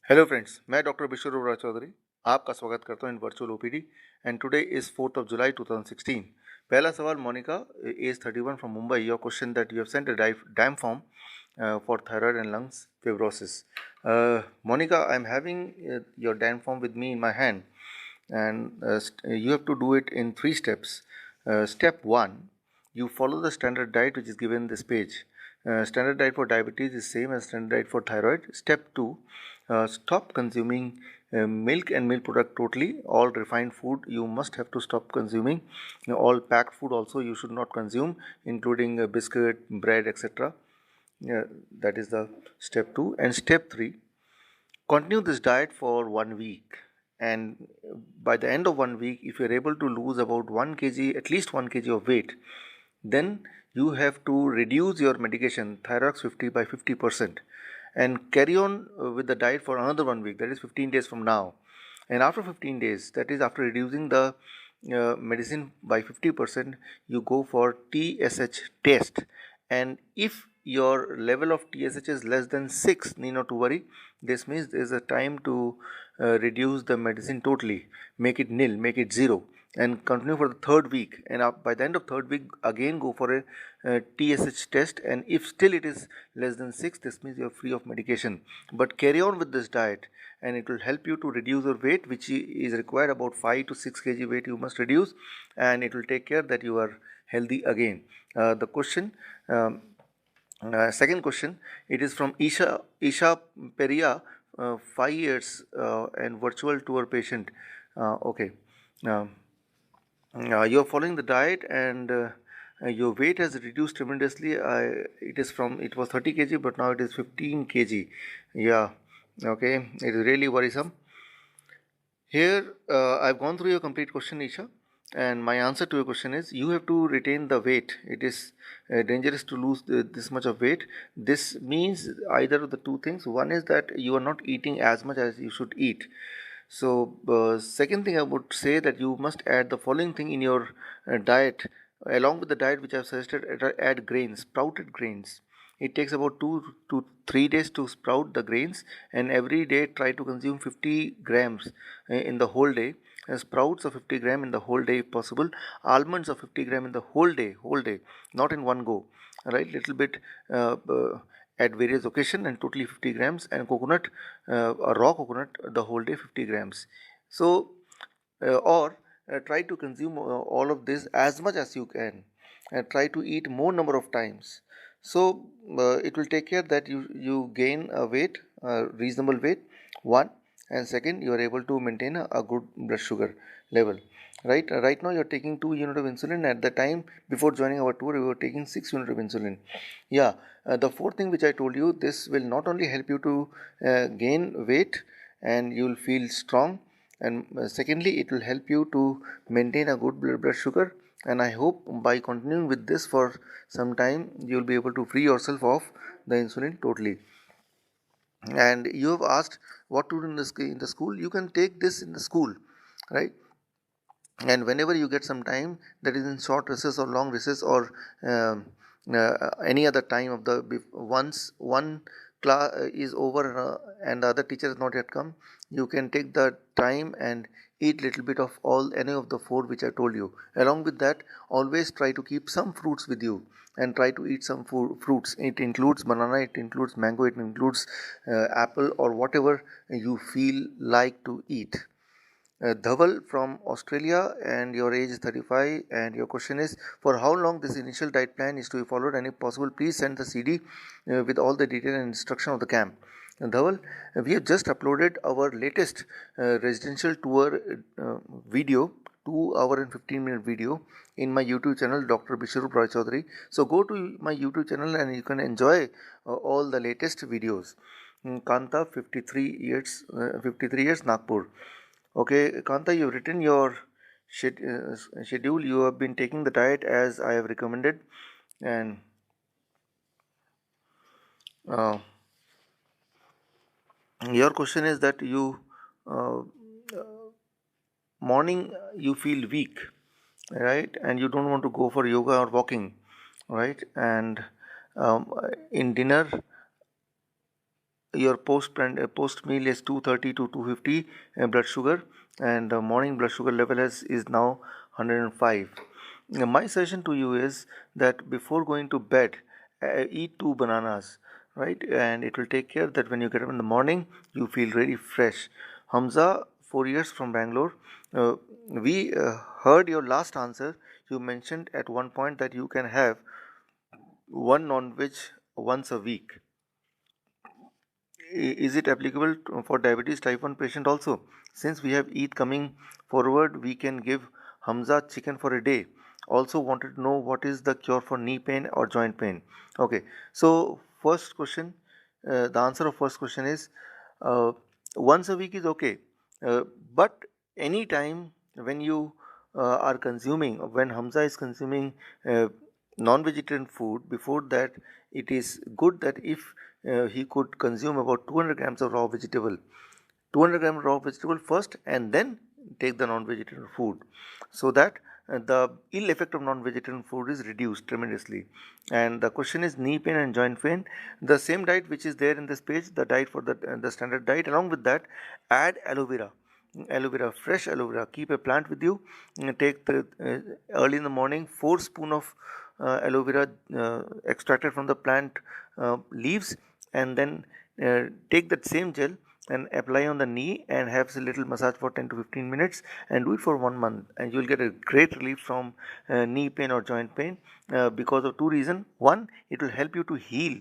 Hello friends, मैं doctor Biswaroop Chowdhury आपका स्वागत करता हूं in virtual OPD and today is 4th of July 2016. पहला सवाल Monica age 31 from Mumbai. Your question that you have sent a dam form for thyroid and lungs fibrosis. Monica, I'm having your DAN form with me in my hand, and you have to do it in 3 steps. Step 1, you follow the standard diet which is given in this page. Standard diet for diabetes is same as standard diet for thyroid. Step 2, stop consuming milk and milk product totally. All refined food you must have to stop consuming. All packed food also you should not consume, including biscuit, bread, etc. Yeah, that is the step 2. And step 3, continue this diet for 1 week, and by the end of 1 week, if you are able to lose about 1 kg, at least 1 kg of weight, then you have to reduce your medication Thyrox 50 by 50% and carry on with the diet for another 1 week, that is 15 days from now. And after 15 days, that is after reducing the medicine by 50%, you go for TSH test, and if your level of TSH is less than 6, need not to worry. This means there is a time to reduce the medicine totally, make it nil, make it 0, and continue for the 3rd week. And by the end of 3rd week, again go for a TSH test, and if still it is less than 6, this means you are free of medication. But carry on with this diet, and it will help you to reduce your weight, which is required about 5 to 6 kg weight you must reduce, and it will take care that you are healthy again. The question, second question, it is from Isha Peria, 5 years and virtual tour patient. Okay, you are following the diet, and your weight has reduced tremendously. It was 30 kg, but now it is 15 kg. Yeah, okay, it is really worrisome. Here, I've gone through your complete question, Isha, and my answer to your question is you have to retain the weight. It is dangerous to lose this much of weight. This means either of the two things. One is that you are not eating as much as you should eat. So, second thing I would say that you must add the following thing in your diet, along with the diet which I have suggested. Add grains, sprouted grains. It takes about 2 to 3 days to sprout the grains, and every day try to consume 50 grams in the whole day. Sprouts of 50 gram in the whole day if possible. Almonds of 50 gram in the whole day, not in one go. Right, little bit at various occasion, and totally 50 grams. And coconut, a raw coconut, the whole day 50 grams. So, or try to consume all of this as much as you can, and try to eat more number of times. So it will take care that you gain a weight, a reasonable weight, one, and second, you are able to maintain a good blood sugar level. Right now you are taking 2 units of insulin. At the time before joining our tour, you were taking 6 units of insulin. Yeah, the fourth thing which I told you, this will not only help you to gain weight and you will feel strong, and secondly, it will help you to maintain a good blood sugar. And I hope by continuing with this for some time, you will be able to free yourself of the insulin totally. And you have asked what to do in the school. You can take this in the school, right? And whenever you get some time, that is in short recess or long recess, or any other time of the, once one class is over and the other teacher has not yet come, you can take the time and eat little bit of any of the 4 which I told you. Along with that, always try to keep some fruits with you, and try to eat some fruits. It includes banana, it includes mango, it includes apple, or whatever you feel like to eat. Dhaval from Australia, and your age is 35, and your question is for how long this initial diet plan is to be followed, and if possible please send the CD with all the detail and instruction of the camp. Dhaval, we have just uploaded our latest residential tour video, 2 hour and 15-minute video, in my YouTube channel, Dr. Biswaroop Chaudhary. So go to my YouTube channel and you can enjoy all the latest videos. Kanta, 53 years, Nagpur. Okay, Kanta, you've written your schedule. You have been taking the diet as I have recommended, and uh, your question is that you morning you feel weak, right, and you don't want to go for yoga or walking, right, and in dinner your post meal is 230 to 250 blood sugar, and the morning blood sugar level is now 105. My suggestion to you is that before going to bed, eat 2 bananas, right? And it will take care that when you get up in the morning, you feel really fresh. Hamza, 4 years from Bangalore, we heard your last answer. You mentioned at one point that you can have one non-veg once a week. Is it applicable for diabetes type 1 patient also? Since we have Eid coming forward, we can give Hamza chicken for a day. Also wanted to know what is the cure for knee pain or joint pain. Okay, so first question, the answer of first question is uh, once a week is okay, uh, but any time when you are consuming, when Hamza is consuming non-vegetarian food, before that it is good that if he could consume about 200 grams of raw vegetable, 200 grams raw vegetable first, and then take the non-vegetarian food, so that the ill effect of non-vegetarian food is reduced tremendously. And the question is knee pain and joint pain, the same diet which is there in this page, the diet for the standard diet. Along with that, add aloe vera, fresh aloe vera. Keep a plant with you. Take the early in the morning 4 spoon of aloe vera extracted from the plant leaves, and then take that same gel and apply on the knee and have a little massage for 10 to 15 minutes, and do it for 1 month, and you will get a great relief from knee pain or joint pain because of two reasons. One, it will help you to heal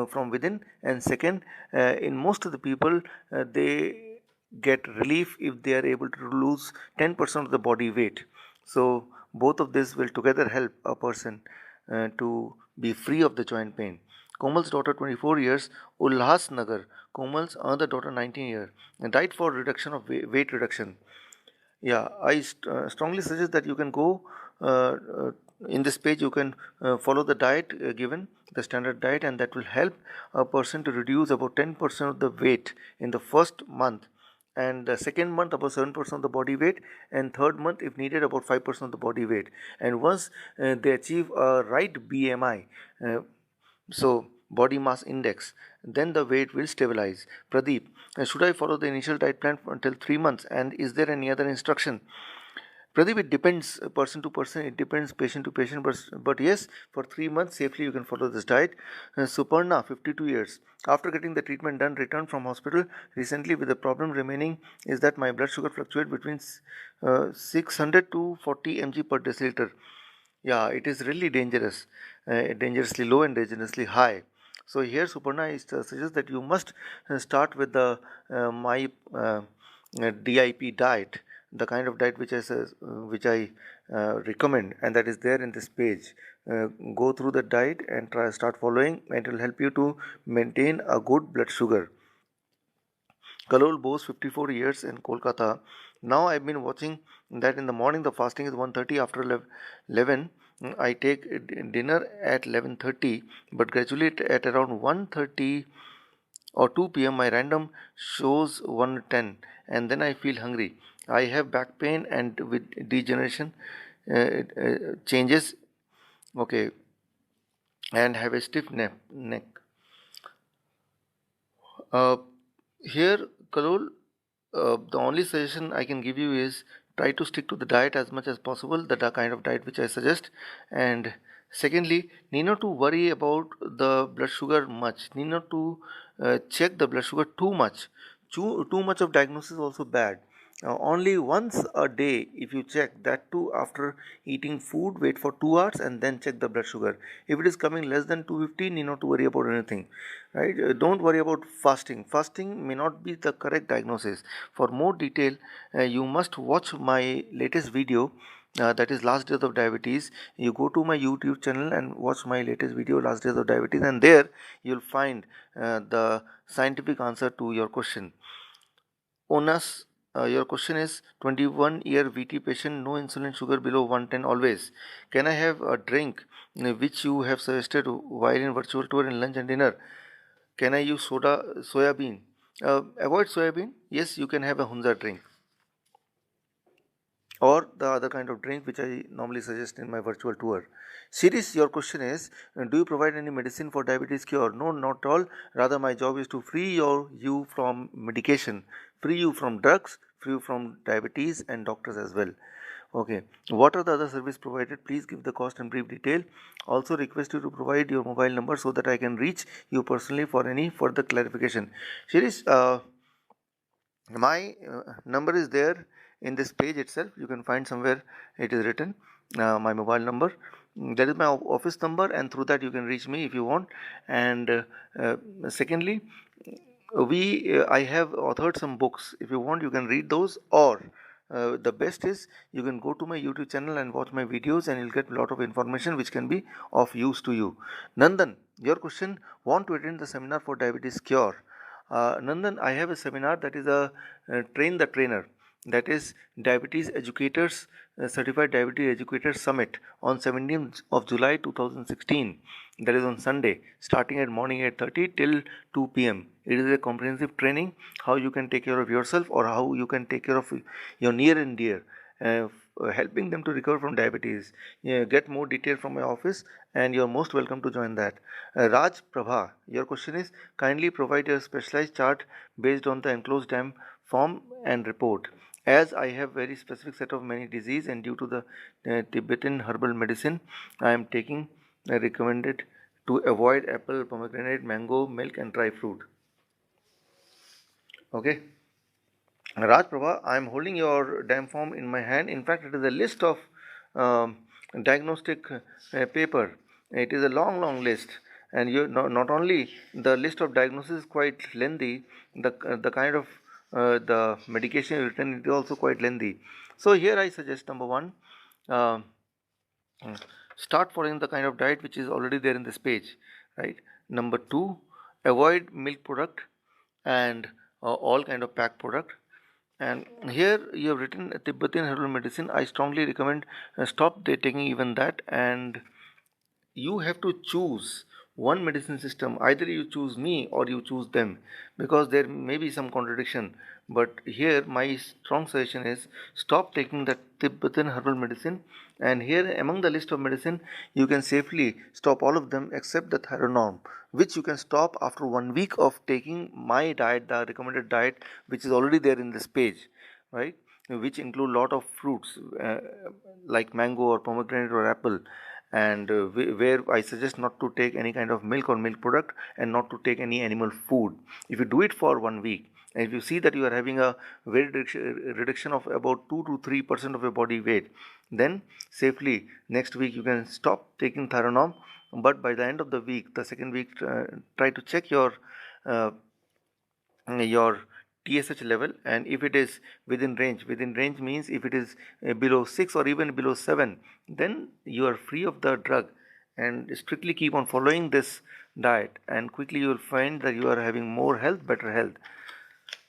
from within, and second, in most of the people, they get relief if they are able to lose 10% of the body weight. So both of this will together help a person to be free of the joint pain. Komal's daughter 24 years, Ulhas Nagar. Komal's another daughter 19 years. Diet for reduction of weight reduction. Yeah, I strongly suggest that you can go in this page, you can follow the diet given, the standard diet, and that will help a person to reduce about 10% of the weight in the first month, and the second month about 7% of the body weight, and third month if needed about 5% of the body weight. And once they achieve a right BMI, so body mass index, then the weight will stabilize. Pradeep, should I follow the initial diet plan until 3 months, and is there any other instruction? Pradeep, it depends person to person, it depends patient to patient, but yes, for 3 months safely you can follow this diet. Suparna, 52 years. After getting the treatment done, returned from hospital recently with the problem remaining is that my blood sugar fluctuates between 600 to 40 mg per deciliter. Yeah, it is really dangerous, dangerously low and dangerously high. So here Suparna suggests that you must start with the my DIP diet, the kind of diet which I recommend, and that is there in this page. Go through the diet and start following, and it will help you to maintain a good blood sugar. Kalol Bose, 54 years in Kolkata. Now I've been watching that in the morning the fasting is 1:30, after 11 I take dinner at 11:30, but gradually at around 1:30 or 2 p.m. my random shows 1:10, and then I feel hungry. I have back pain and with degeneration changes, okay, and have a stiff neck. Uh, Here, Karol, the only suggestion I can give you is try to stick to the diet as much as possible, the kind of diet which I suggest. And secondly, need not to worry about the blood sugar much, need not to check the blood sugar too much. Too much of diagnosis is also bad. Only once a day, if you check, that too after eating food, wait for 2 hours and then check the blood sugar. If it is coming less than 250, need not to worry about anything, right? Don't worry about fasting. Fasting may not be the correct diagnosis. For more detail, you must watch my latest video, that is last days of diabetes. You go to my YouTube channel and watch my latest video, last days of diabetes, and there you'll find the scientific answer to your question. Onas, your question is 21-year VT patient, no insulin, sugar below 110 always. Can I have a drink which you have suggested while in virtual tour in lunch and dinner? Can I use soya bean? Avoid soya bean. Yes, you can have a Hunza drink. or the other kind of drink which I normally suggest in my virtual tour. Series, your question is, do you provide any medicine for diabetes cure? No, not at all. Rather, my job is to free you from medication, free you from drugs, free you from diabetes and doctors as well. Okay, what are the other service provided? Please give the cost and brief detail. Also request you to provide your mobile number so that I can reach you personally for any further clarification. Shirish, my number is there in this page itself. You can find somewhere it is written, my mobile number. That is my office number, and through that you can reach me if you want. And secondly, I have authored some books. If you want, you can read those, or the best is you can go to my YouTube channel and watch my videos, and you'll get a lot of information which can be of use to you. Nandan, your question, want to attend the seminar for diabetes cure? Nandan, I have a seminar that is a train the trainer, that is diabetes educators, certified diabetes educators summit on 17th of July 2016. That is on Sunday, starting at morning 8:30 till 2 p.m. It is a comprehensive training how you can take care of yourself or how you can take care of your near and dear, helping them to recover from diabetes. Get more detail from my office, and you're most welcome to join that. Raj Prabha, your question is, kindly provide a specialized chart based on the enclosed dam form and report. As I have very specific set of many disease, and due to the Tibetan herbal medicine, I am taking recommended to avoid apple, pomegranate, mango, milk and dry fruit. Okay. Raj Prabha, I am holding your DAM form in my hand. In fact, it is a list of diagnostic paper. It is a long list, and you not only the list of diagnosis is quite lengthy, the kind of the medication written is also quite lengthy. So here I suggest, number one, uh, start following the kind of diet which is already there in this page, right? Number two, avoid milk product and all kind of packed product. And here you have written Tibetan herbal medicine. I strongly recommend stop taking even that, and you have to choose one medicine system. Either you choose me or you choose them, because there may be some contradiction. But here my strong suggestion is stop taking the Tibetan herbal medicine, and here among the list of medicine you can safely stop all of them except the thyronorm, which you can stop after 1 week of taking my diet, the recommended diet, which is already there in this page, right? Which include lot of fruits, like mango or pomegranate or apple, and where I suggest not to take any kind of milk or milk product and not to take any animal food. If you do it for 1 week, and if you see that you are having a weight reduction of about 2 to 3% of your body weight, then safely next week you can stop taking Theranorm. But by the end of the week, the second week, try to check uh, your TSH level, and if it is within range means if it is below 6 or even below 7, then you are free of the drug, and strictly keep on following this diet, and quickly you will find that you are having more health, better health.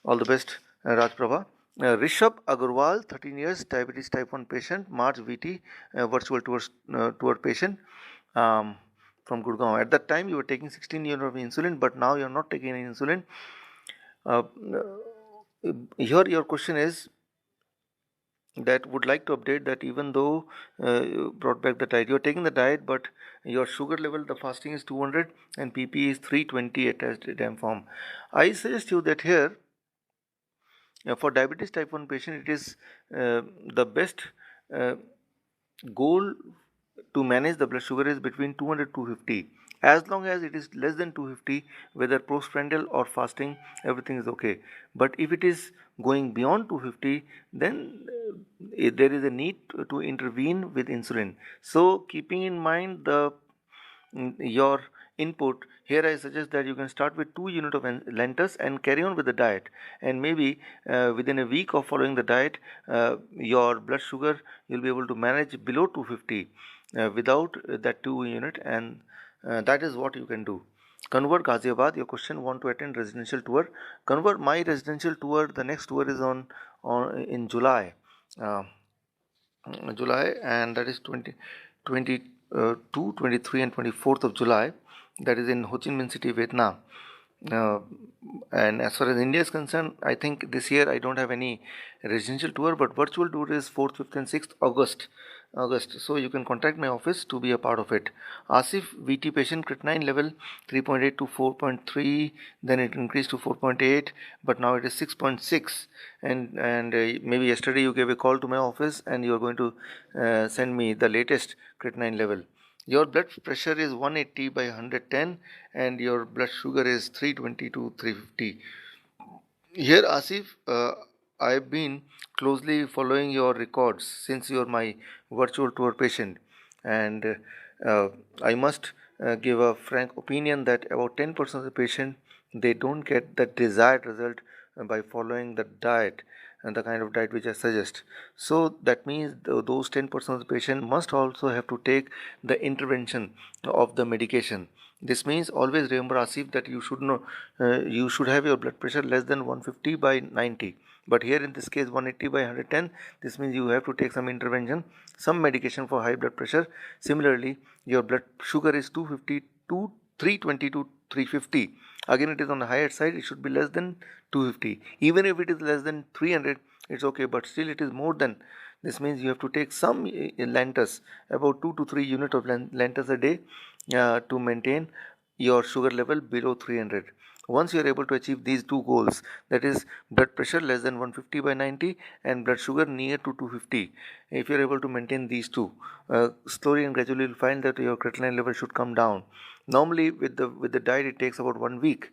All the best, Raj Prabha. Rishabh Agarwal, 13 years, diabetes type 1 patient, March VT, virtual tour patient, from Gurgaon. At that time, you were taking 16 units of insulin, but now you are not taking any insulin. Uh, Here, your question is that would like to update that even though you brought back the diet, you are taking the diet, but your sugar level, the fasting is 200 and PP is 320 at DAM form. I suggest you that here, for diabetes type 1 patient, it is the best goal to manage the blood sugar is between 200 to 250. As long as it is less than 250, whether postprandial or fasting, everything is okay. But if it is going beyond 250, then there is a need to intervene with insulin. So keeping in mind your input, here I suggest that you can start with 2 units of lentils and carry on with the diet, and maybe within a week of following the diet, your blood sugar you'll be able to manage below 250 without that 2 unit, and that is what you can do. Convert Ghaziabad, your question, want to attend residential tour. Convert, my residential tour, the next tour is on in July. Uh, July, and that is 22, 23 and 24th of July. That is in Ho Chi Minh City, Vietnam. Uh, and as far as India is concerned, I think this year I don't have any residential tour, but virtual tour is 4th, 5th, and 6th August. So you can contact my office to be a part of it. Asif, VT patient, creatinine level 3.8 to 4.3, then it increased to 4.8, but now it is 6.6. And maybe yesterday you gave a call to my office and you are going to send me the latest creatinine level. Your blood pressure is 180 by 110 and your blood sugar is 320 to 350. Here, Asif, I've been closely following your records since you're my virtual tour patient, and uh, I must give a frank opinion that about 10% of the patient they don't get the desired result by following the diet and the kind of diet which I suggest. So that means those 10% of the patient must also have to take the intervention of the medication. This means always remember, Asif, that you should know you should have your blood pressure less than 150 by 90. But here in this case 180 by 110. This means you have to take some intervention, some medication for high blood pressure. Similarly, your blood sugar is 250 to 320 to 350. Again, it is on the higher side. It should be less than 250. Even if it is less than 300, it's okay. But still, it is more than. This means you have to take some lantus, about 2 to 3 units of lantus a day to maintain your sugar level below 300. Once you are able to achieve these two goals, that is blood pressure less than 150 by 90 and blood sugar near to 250, if you are able to maintain these two, slowly and gradually you will find that your creatinine level should come down. Normally with the diet it takes about 1 week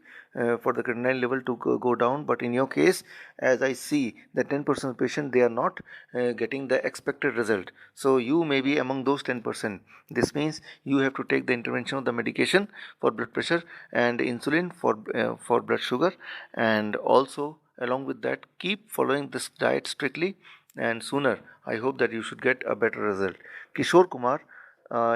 for the creatinine level to go down, but in your case, as I see that 10% of patients they are not getting the expected result, so you may be among those 10%. This means you have to take the intervention of the medication for blood pressure and insulin for blood sugar, and also along with that keep following this diet strictly, and sooner I hope that you should get a better result. Kishore Kumar,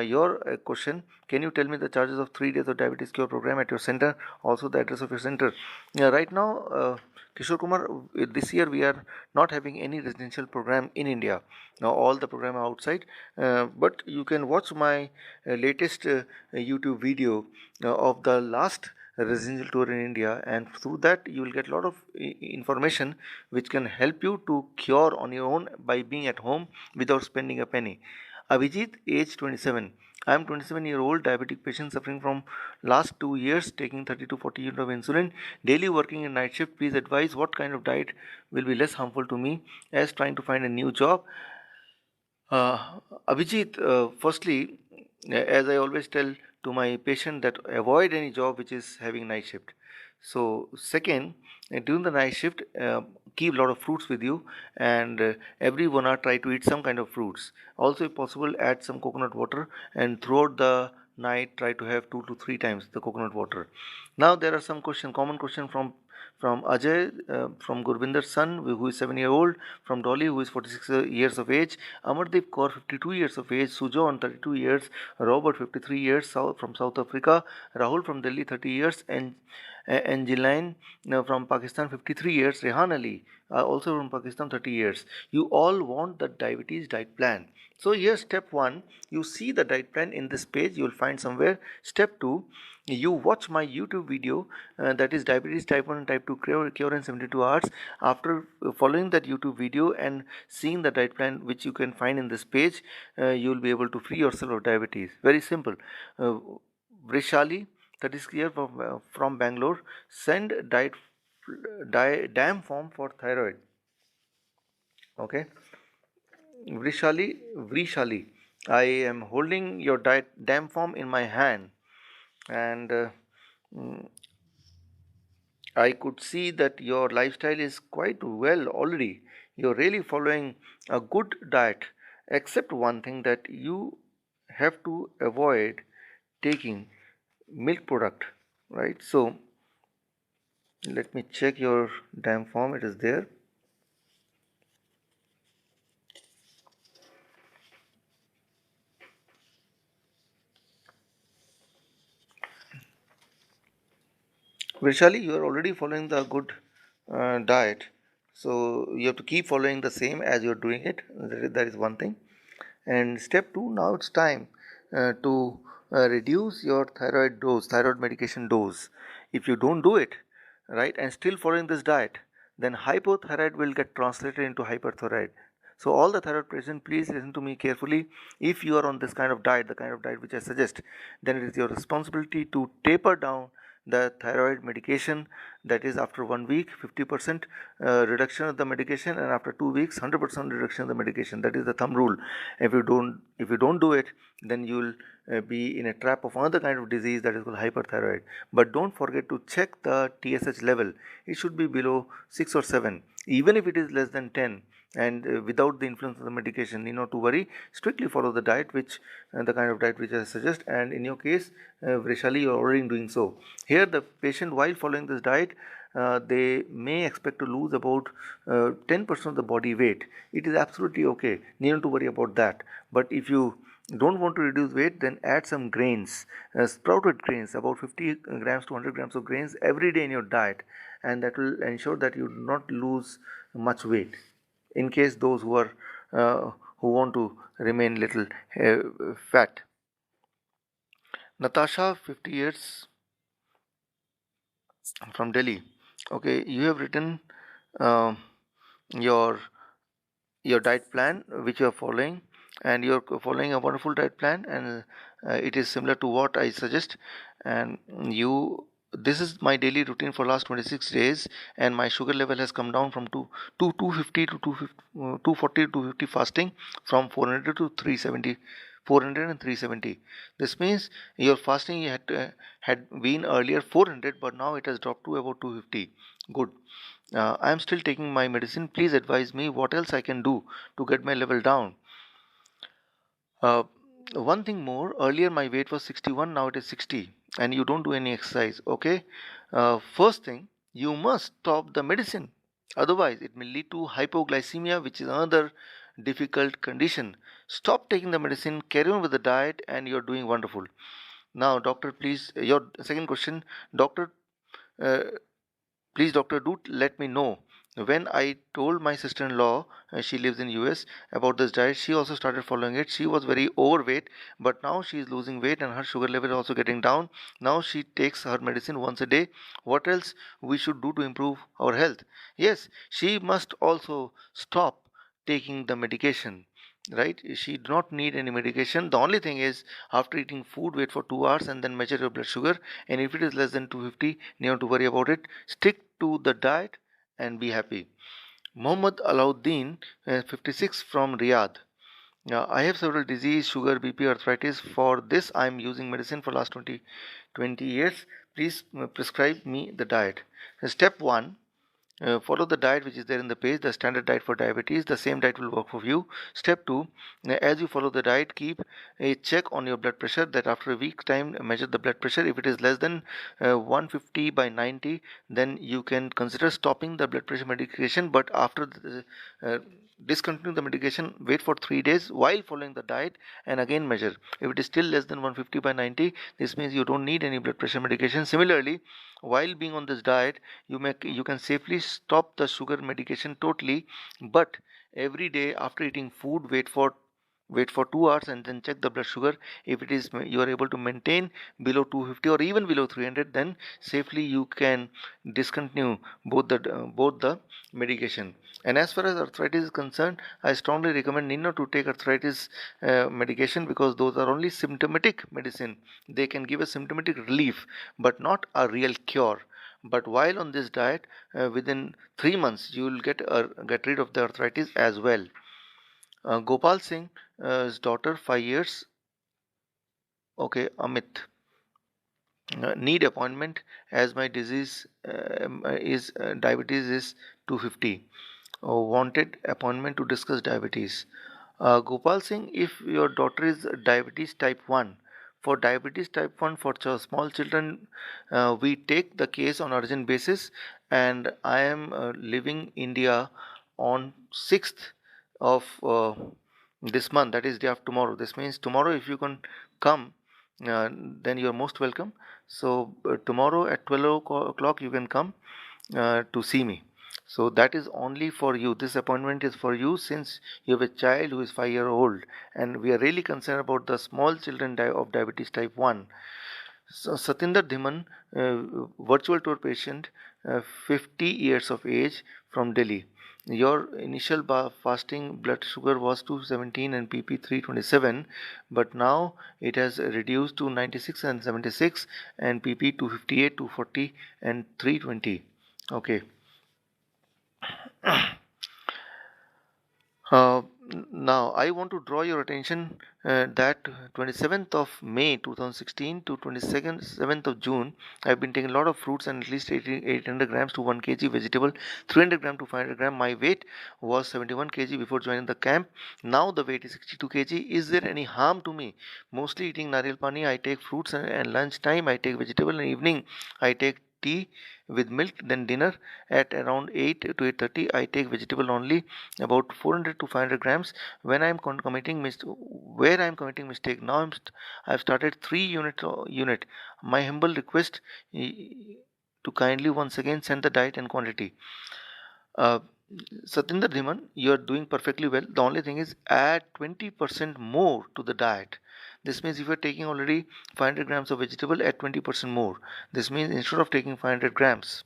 your question, can you tell me the charges of 3 days of diabetes cure program at your center, also the address of your center? Right now, Kishore Kumar, this year we are not having any residential program in India. Now all the program are outside, but you can watch my latest YouTube video of the last residential tour in India, and through that you will get a lot of information which can help you to cure on your own by being at home without spending a penny. Abhijit, age 27. I am 27-year-old diabetic patient suffering from last 2 years, taking 30 to 40 units of insulin, daily working in night shift. Please advise what kind of diet will be less harmful to me as trying to find a new job. Abhijit, firstly, as I always tell to my patient that avoid any job which is having night shift. So second, during the night shift, keep a lot of fruits with you, and every 1 hour try to eat some kind of fruits. Also, if possible, add some coconut water, and throughout the night try to have 2 to 3 times the coconut water. Now there are some common question from Ajay, from Gurvinder's son, who is 7-year-old, from Dolly, who is 46 years of age, Amardeep Kaur, 52 years of age, Sujon, 32 years, Robert, 53 years, from South Africa, Rahul from Delhi, 30 years, and Angeline from Pakistan, 53 years, Rehan Ali, also from Pakistan, 30 years. You all want the diabetes diet plan. So here step 1, you see the diet plan in this page, you will find somewhere. Step 2, you watch my YouTube video, that is diabetes type 1 and type 2 cure in 72 hours. After following that YouTube video and seeing the diet plan which you can find in this page, you will be able to free yourself of diabetes. Very simple. Vrishali, that is clear, from Bangalore, send DAM form for thyroid. Okay, Vrishali, I am holding your DAM form in my hand, and mm, I could see that your lifestyle is quite well already. You're really following a good diet, except one thing, that you have to avoid taking milk product, right? So let me check your DAM form. It is there. Vishali, you are already following the good diet, so you have to keep following the same as you're doing it. That is one thing. And step 2, now it's time to reduce your thyroid medication dose. If you don't do it, right, and still following this diet, then hypothyroid will get translated into hyperthyroid. So all the thyroid patients, please listen to me carefully. If you are on this kind of diet, the kind of diet which I suggest, then it is your responsibility to taper down the thyroid medication. That is, after 1 week 50% reduction of the medication, and after 2 weeks 100% reduction of the medication. That is the thumb rule. If you don't do it, then you will be in a trap of another kind of disease, that is called hyperthyroid. But don't forget to check the TSH level. It should be below 6 or 7. Even if it is less than 10 and without the influence of the medication, not to worry. Strictly follow the diet, which the kind of diet which I suggest, and in your case, Vrishali, you are already doing so. Here the patient, while following this diet, they may expect to lose about 10% of the body weight. It is absolutely okay, need to worry about that. But if you don't want to reduce weight, then add some grains, sprouted grains, about 50 grams to 100 grams of grains every day in your diet, and that will ensure that you do not lose much weight. In case those who are who want to remain little fat. Natasha, 50 years, from Delhi. Okay, you have written uh, your diet plan which you are following, and you are following a wonderful diet plan, and it is similar to what I suggest. And you this is my daily routine for last 26 days, and my sugar level has come down from 250 to 240 to 250 fasting, from 400 to 370, 400 and 370. This means your fasting you had been earlier 400, but now it has dropped to about 250. Good. I am still taking my medicine. Please advise me what else I can do to get my level down. Uh, One thing more, earlier my weight was 61, now it is 60, and you don't do any exercise. Okay, first thing, you must stop the medicine, otherwise it may lead to hypoglycemia, which is another difficult condition. Stop taking the medicine, carry on with the diet, and you're doing wonderful. Now, doctor, please, your second question, doctor, uh, please, doctor, do let me know. When I told my sister-in-law, she lives in US, about this diet, she also started following it. She was very overweight, but now she is losing weight and her sugar level is also getting down. Now she takes her medicine once a day. What else we should do to improve our health? Yes, she must also stop taking the medication, right? She do not need any medication. The only thing is, after eating food, wait for 2 hours and then measure your blood sugar, and if it is less than 250, you have to worry about it. Stick to the diet and be happy. Mohammed Alauddin, 56, from Riyadh. I have several disease, sugar, BP, arthritis. For this I am using medicine for last 20 years. Please prescribe me the diet. Step 1, follow the diet which is there in the page, the standard diet for diabetes. The same diet will work for you. Step 2, as you follow the diet, keep a check on your blood pressure, that after a week's time measure the blood pressure. If it is less than 150 by 90, then you can consider stopping the blood pressure medication, but after discontinue the medication, wait for 3 days while following the diet, and again measure. If it is still less than 150 by 90, this means you don't need any blood pressure medication. Similarly, while being on this diet, you can safely stop the sugar medication totally, but every day after eating food, wait for 2 hours and then check the blood sugar. If it is, you are able to maintain below 250 or even below 300, then safely you can discontinue both the medication. And as far as arthritis is concerned, I strongly recommend Nino to take arthritis medication, because those are only symptomatic medicine. They can give a symptomatic relief but not a real cure. But while on this diet, within 3 months you will get rid of the arthritis as well. Gopal Singh, his daughter, 5 years. Okay, Amit. Need appointment, as my disease is diabetes is 250. Wanted appointment to discuss diabetes. Gopal Singh, if your daughter is diabetes type 1, for diabetes type 1 for small children, we take the case on urgent basis, and I am leaving India on 6th of this month, that is day after tomorrow. This means tomorrow if you can come, then you are most welcome. So tomorrow at 12 o'clock you can come to see me. So that is only for you. This appointment is for you, since you have a child who is 5 years old, and we are really concerned about the small children of diabetes type 1. So Satinder Dhiman, virtual tour patient, 50 years of age, from Delhi. Your initial fasting blood sugar was 217 and PP 327, but now it has reduced to 96 and 76 and PP 258, 240 and 320. Okay. Uh, Now, I want to draw your attention that 27th of May 2016 to 22nd 7th of June, I've been taking a lot of fruits and at least 800 grams to 1 kg vegetable, 300 gram to 500 gram. My weight was 71 kg before joining the camp. Now the weight is 62 kg. Is there any harm to me? Mostly eating nariyal pani. I take fruits and lunch time I take vegetable, and evening I take tea with milk. Then dinner at around 8 to 8:30 I take vegetable only, about 400 to 500 grams. When I am committing where I am committing mistake, now I've started 3 unit. My humble request to kindly once again send the diet and quantity. uh, Satinder Dhiman, you are doing perfectly well. The only thing is add 20% more to the diet. This means if you are taking already 500 grams of vegetable, add 20% more. This means instead of taking 500 grams,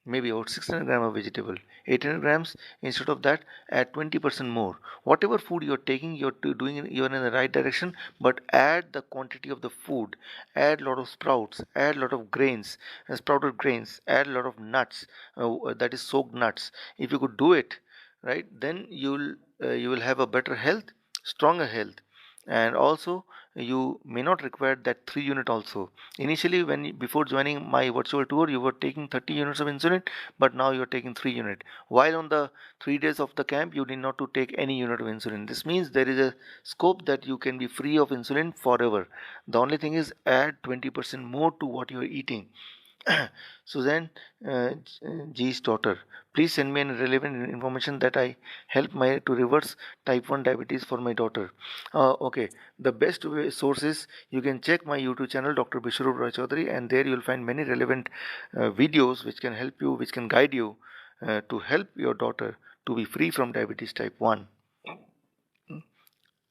maybe about 600 grams of vegetable, 800 grams. Instead of that, add 20% more. Whatever food you're taking, you're in the right direction, but add the quantity of the food. Add a lot of sprouts, add a lot of grains, sprouted grains, add a lot of nuts, that is soaked nuts. If you could do it right, then you will have a better health, stronger health. And also, you may not require that 3 unit also. Initially, before joining my virtual tour, you were taking 30 units of insulin, but now you're taking 3 unit. While on the 3 days of the camp, you need not to take any unit of insulin. This means there is a scope that you can be free of insulin forever. The only thing is add 20% more to what you're eating. Suzanne, G's daughter, please send me any relevant information that I help my to reverse type 1 diabetes for my daughter. Okay, the best source is you can check my YouTube channel, Dr. Biswaroop Chaudhary, and there you'll find many relevant videos which can help you, which can guide you to help your daughter to be free from diabetes type 1.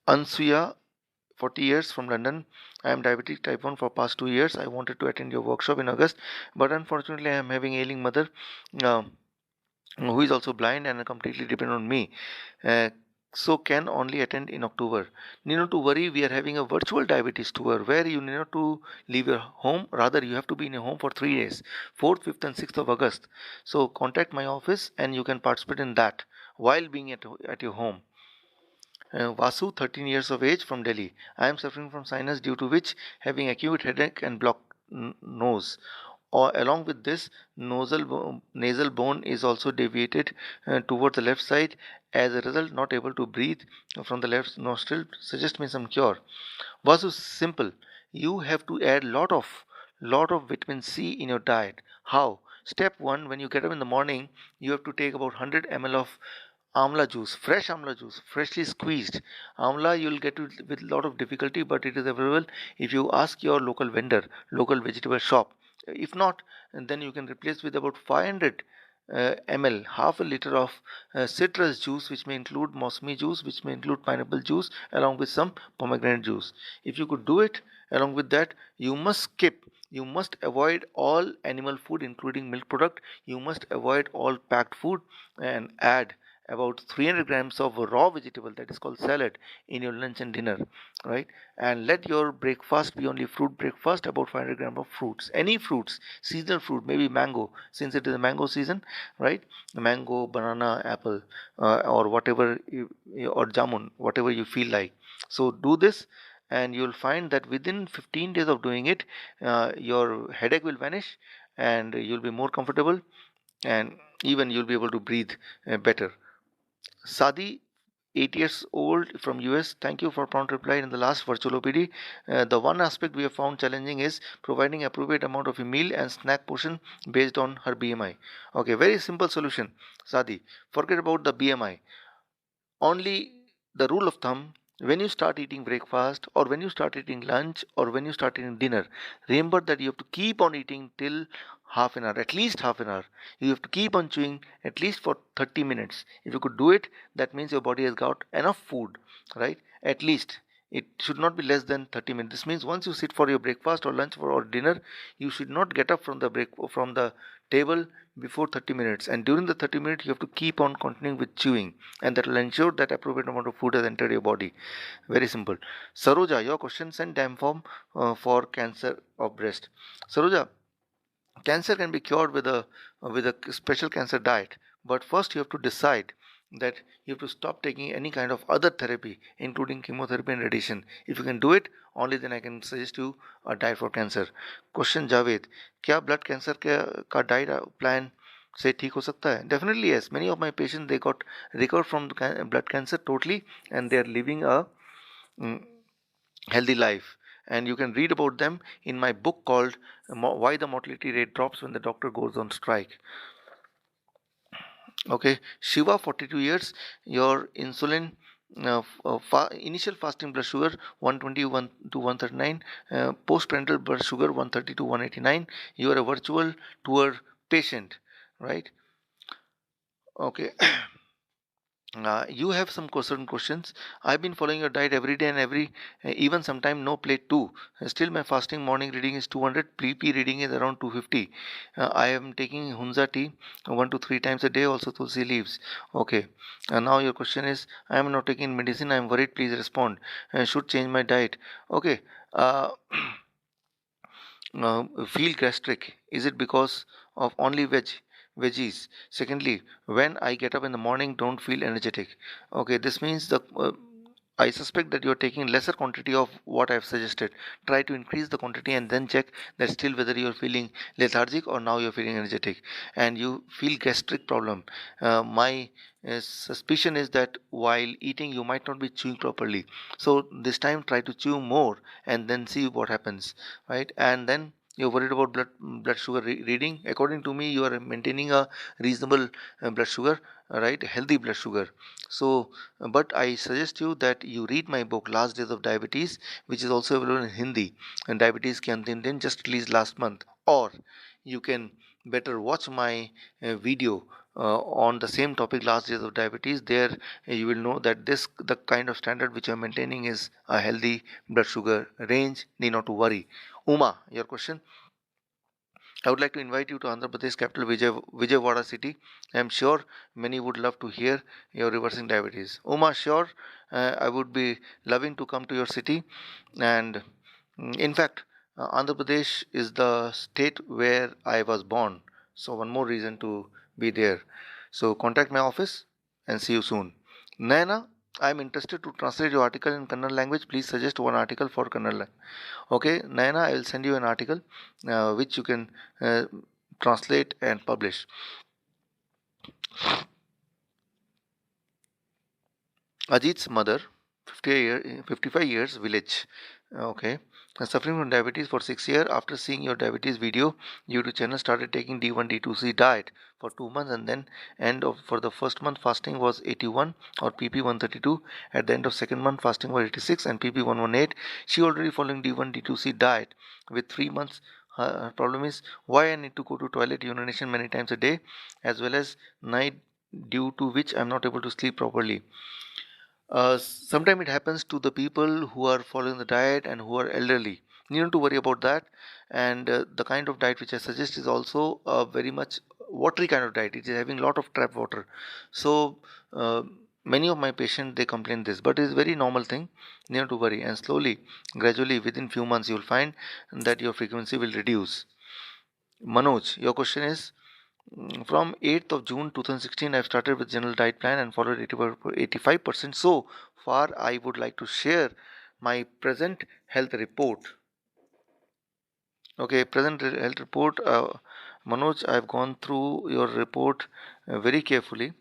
Ansuya, 40 years, from London. I am diabetic type 1 for past 2 years. I wanted to attend your workshop in August, but unfortunately I am having ailing mother uh, who is also blind and completely dependent on me. Uh, so can only attend in October. Need not to worry, we are having a virtual diabetes tour where you need not to leave your home. Rather, you have to be in your home for 3 days, 4th, 5th and 6th of August. So contact my office and you can participate in that while being at your home. Vasu, 13 years of age, from Delhi. I am suffering from sinus, due to which having acute headache and blocked nose. Or along with this, nasal bone is also deviated toward the left side. As a result, not able to breathe from the left nostril. Suggest me some cure. Vasu, simple. You have to add lot of vitamin C in your diet. How? Step 1, when you get up in the morning, you have to take about 100 ml of amla juice, fresh amla juice, freshly squeezed. Amla you'll get it with a lot of difficulty, but it is available if you ask your local vendor, local vegetable shop. If not, then you can replace with about 500 ml, half a liter of citrus juice, which may include mosmi juice, which may include pineapple juice, along with some pomegranate juice. If you could do it, along with that, you must avoid all animal food, including milk product. You must avoid all packed food, and add about 300 grams of raw vegetable, that is called salad, in your lunch and dinner, right? And let your breakfast be only fruit breakfast, about 500 grams of fruits, any fruits, seasonal fruit, maybe mango, since it is a mango season, right? Mango, banana, apple, or whatever or jamun, whatever you feel like. So do this, and you'll find that within 15 days of doing it, your headache will vanish and you'll be more comfortable, and even you'll be able to breathe better. Sadi, 8 years old, from US. Thank you for prompt reply in the last virtual OPD. The one aspect we have found challenging is providing appropriate amount of a meal and snack portion based on her BMI. Okay, very simple solution, Sadi. Forget about the BMI. Only the rule of thumb, when you start eating breakfast or when you start eating lunch or when you start eating dinner, remember that you have to keep on eating till half an hour, at least half an hour. You have to keep on chewing at least for 30 minutes. If you could do it, that means your body has got enough food, right? At least it should not be less than 30 minutes. This means once you sit for your breakfast or lunch or dinner, you should not get up from the table before 30 minutes, and during the 30 minutes you have to keep on continuing with chewing, and that will ensure that appropriate amount of food has entered your body. Very simple. Saroja, your question sent time form for cancer of breast. Saroja, cancer can be cured with a special cancer diet, but first you have to decide that you have to stop taking any kind of other therapy, including chemotherapy and radiation. If you can do it, only then I can suggest you a diet for cancer. Question Javed, क्या blood cancer का diet plan से ठीक हो सकता है? Definitely yes. Many of my patients, they got recovered from blood cancer totally, and they are living a healthy life, and you can read about them in my book called Why the Mortality Rate Drops When the Doctor Goes on Strike. Okay, Shiva, 42 years, your insulin initial fasting blood sugar 121 to 139, postprandial blood sugar 130 to 189. You are a virtual tour patient, right? Okay. You have some certain questions. I've been following your diet every day and even sometime no plate too. Still my fasting morning reading is 200, PP reading is around 250. I am taking Hunza tea 1 to 3 times a day, also tulsi leaves. Okay. Now your question is, I am not taking medicine, I am worried, please respond. Should change my diet. Okay. Feel gastric. Is it because of only veggies? Secondly, when I get up in the morning, don't feel energetic. Okay, this means I suspect that you're taking lesser quantity of what I've suggested. Try to increase the quantity and then check that still whether you're feeling lethargic or now you're feeling energetic. And you feel gastric problem. My suspicion is that while eating you might not be chewing properly. So this time try to chew more and then see what happens, right? And then you're worried about blood sugar reading. According to me, you are maintaining a reasonable blood sugar, right? Healthy blood sugar. So but I suggest you that you read my book Last Days of Diabetes, which is also available in Hindi, and Diabetes Ke Antim Din, just released last month. Or you can better watch my video on the same topic, Last Days of Diabetes. There you will know that the kind of standard which I am maintaining is a healthy blood sugar range. Need not to worry. Uma, your question. I would like to invite you to Andhra Pradesh capital Vijayawada city. I am sure many would love to hear your reversing diabetes. Uma, sure, I would be loving to come to your city. And in fact, Andhra Pradesh is the state where I was born. So one more reason to be there. So contact my office and see you soon. Naina, I am interested to translate your article in Kannada language. Please suggest one article for Kannada language. Okay, Naina, I will send you an article which you can translate and publish. Ajit's mother, 55 years, village. Okay, suffering from diabetes for 6 years. After seeing your diabetes video, YouTube channel started taking D1 D2C diet for 2 months, and then for the first month fasting was 81 or PP 132. At the end of second month fasting was 86 and PP 118. She already following D1 D2C diet with 3 months. Her problem is why I need to go to toilet urination many times a day, as well as night, due to which I am not able to sleep properly. Sometimes it happens to the people who are following the diet and who are elderly. You need to worry about that. And the kind of diet which I suggest is also very much watery kind of diet. It is having a lot of trapped water. So many of my patients, they complain this, but it is a very normal thing. You need to worry, and slowly, gradually, within few months, you will find that your frequency will reduce. Manoj, your question is, from 8th of June 2016, I've started with general diet plan and followed 85%. So far, I would like to share my present health report. Okay, present health report. Manoj, I've gone through your report very carefully.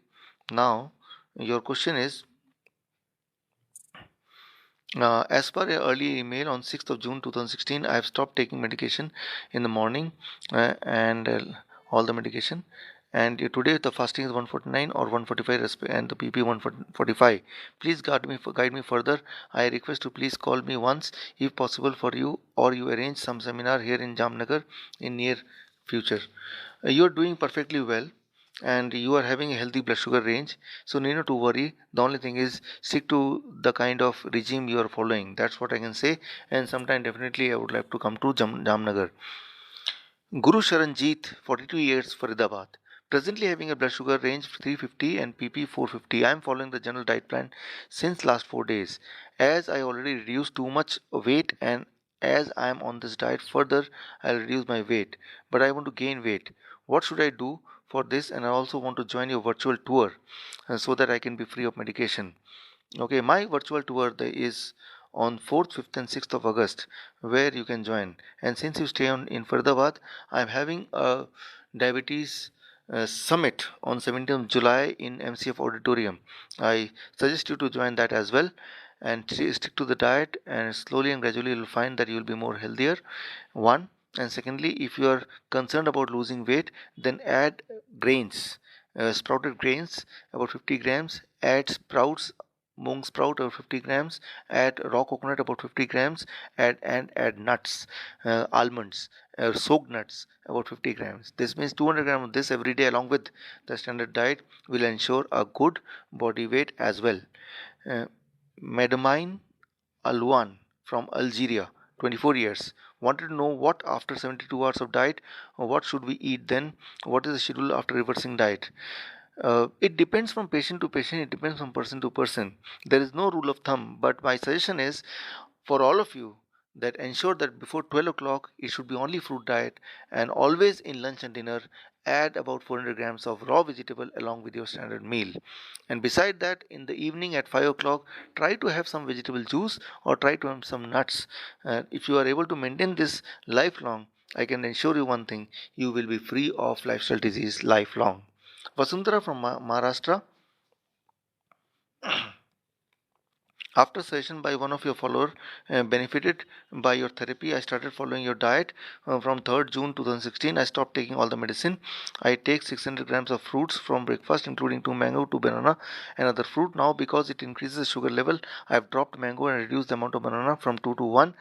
Now, your question is, as per your early email on 6th of June 2016, I have stopped taking medication in the morning and all the medication. And today the fasting is 149 or 145 and the PP 145. Please guide me further. I request to please call me once if possible for you, or you arrange some seminar here in Jamnagar in near future. You are doing perfectly well. and you are having a healthy blood sugar range, so need not to worry. The only thing is stick to the kind of regime you are following. That's what I can say. And sometime definitely I would like to come to Jamnagar. Guru Sharanjit, 42 years, Faridabad. Presently having a blood sugar range 350 and PP 450. I am following the general diet plan since last 4 days. As I already reduced too much weight, and as I am on this diet further, I'll reduce my weight. But I want to gain weight. What should I do for this? And I also want to join your virtual tour so that I can be free of medication. Okay, my virtual tour is on 4th, 5th, and 6th of August, where you can join. And since you stay in Faridabad, I'm having a diabetes summit on 17th of July in MCF Auditorium. I suggest you to join that as well, and stick to the diet, and slowly and gradually you'll find that you'll be more healthier. One, and secondly, if you are concerned about losing weight, then add grains, sprouted grains about 50 grams, add sprouts, mung sprout about 50 grams, add raw coconut about 50 grams, add nuts, almonds, soaked nuts about 50 grams. This means 200 grams of this every day along with the standard diet will ensure a good body weight as well. uh, Medamine Alwan from Algeria, 24 years, wanted to know what after 72 hours of diet, what should we eat then, what is the schedule after reversing diet. It depends from patient to patient, it depends from person to person. There is no rule of thumb, but my suggestion is for all of you that ensure that before 12 o'clock it should be only fruit diet, and always in lunch and dinner add about 400 grams of raw vegetable along with your standard meal. And beside that, in the evening at 5 o'clock, try to have some vegetable juice or try to have some nuts. If you are able to maintain this lifelong, I can assure you one thing, you will be free of lifestyle disease lifelong. Vasundhara from Maharashtra. After suggestion by one of your follower benefited by your therapy, I started following your diet from 3rd June 2016. I stopped taking all the medicine. I take 600 grams of fruits from breakfast, including 2 mango, 2 banana, and other fruit. Now, because it increases the sugar level, I have dropped mango and reduced the amount of banana from 2 to 1.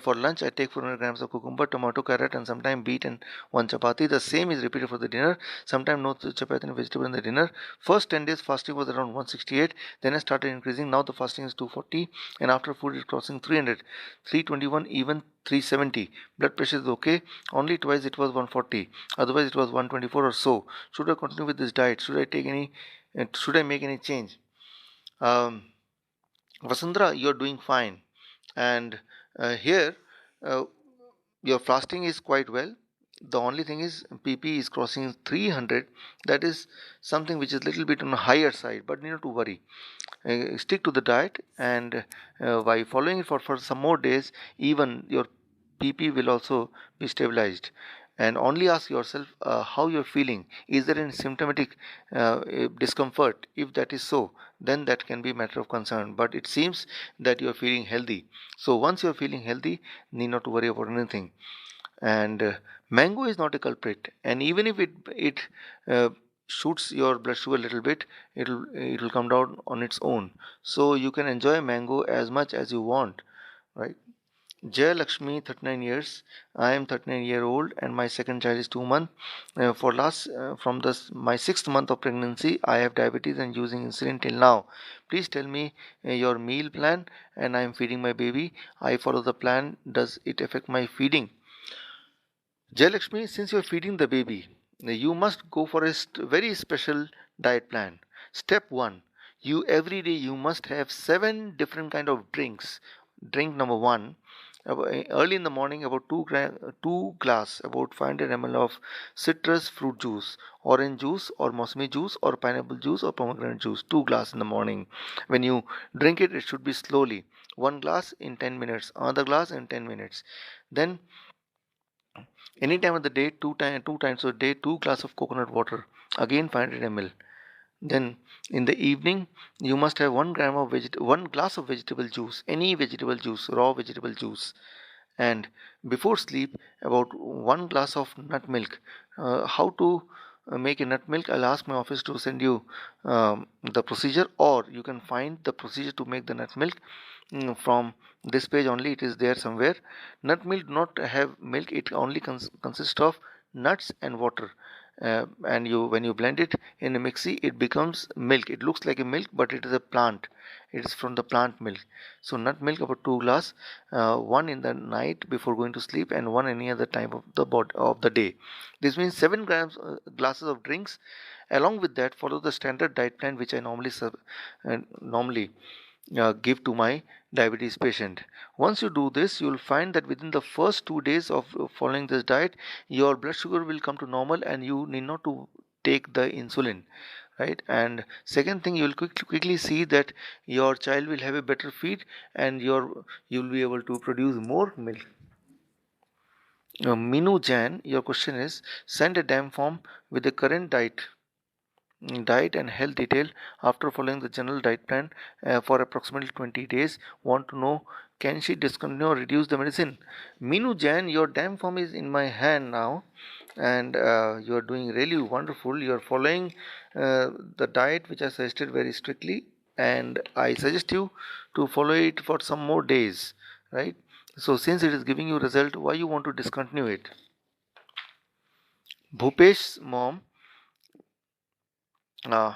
For lunch, I take 400 grams of cucumber, tomato, carrot, and sometimes beet and 1 chapati. The same is repeated for the dinner. Sometimes no chapati and vegetable in the dinner. First 10 days fasting was around 168. Then I started increasing. Now the fasting is 240, and after food is crossing 300, 321, even 370. Blood pressure is okay. Only twice it was 140. Otherwise it was 124 or so. Should I continue with this diet? Should I make any change? Um, Vasundhara, you are doing fine, and here uh, your fasting is quite well. The only thing is PP is crossing 300. That is something which is little bit on the higher side, but need not to worry. Stick to the diet, and by following it for some more days, even your PP will also be stabilized. And only ask yourself how you're feeling. Is there any symptomatic discomfort? If that is so, then that can be a matter of concern. But it seems that you're feeling healthy. So once you're feeling healthy, need not to worry about anything. And mango is not a culprit, and even if it uh, shoots your blood sugar a little bit, it will come down on its own. So you can enjoy mango as much as you want, right? Jay Lakshmi, 39 years. I am 39-year-old and my second child is 2 months. For last from this my sixth month of pregnancy, I have diabetes and using insulin till now. Please tell me your meal plan, and I am feeding my baby. I follow the plan. Does it affect my feeding? Jayalakshmi, since you are feeding the baby, you must go for a very special diet plan. Step 1, you every day you must have 7 different kind of drinks. Drink number 1, early in the morning about 2 glass, about 500 ml of citrus fruit juice, orange juice or mosmi juice or pineapple juice or pomegranate juice, 2 glass in the morning. When you drink it, it should be slowly. 1 glass in 10 minutes, another glass in 10 minutes. Then any time of the day, two times a day, 2 glass of coconut water, again 500 ml. Then in the evening, you must have 1 glass of vegetable juice, any vegetable juice, raw vegetable juice. And before sleep, about 1 glass of nut milk. How to make a nut milk? I'll ask my office to send you the procedure, or you can find the procedure to make the nut milk from this page only. It is there somewhere. Nut milk do not have milk, it only consists of nuts and water. and when you blend it in a mixie, it becomes milk. It looks like a milk, but it is a plant. It is from the plant milk. So nut milk about 2 glass, one in the night before going to sleep, and one any other time of the day. This means 7 glasses of drinks. Along with that, follow the standard diet plan which I normally give to my diabetes patient. Once you do this, you will find that within the first 2 days of following this diet, your blood sugar will come to normal and you need not to take the insulin, right? And second thing, you will quickly see that your child will have a better feed, and you will be able to produce more milk. Minu Jan, your question is, send a dam form with the current diet and health detail after following the general diet plan for approximately 20 days. Want to know, can she discontinue or reduce the medicine? Minu Jain, your dam form is in my hand now, and you are doing really wonderful. You are following the diet which I suggested very strictly, and I suggest you to follow it for some more days, right? So since it is giving you result, why you want to discontinue it? Bhupesh's mom, uh,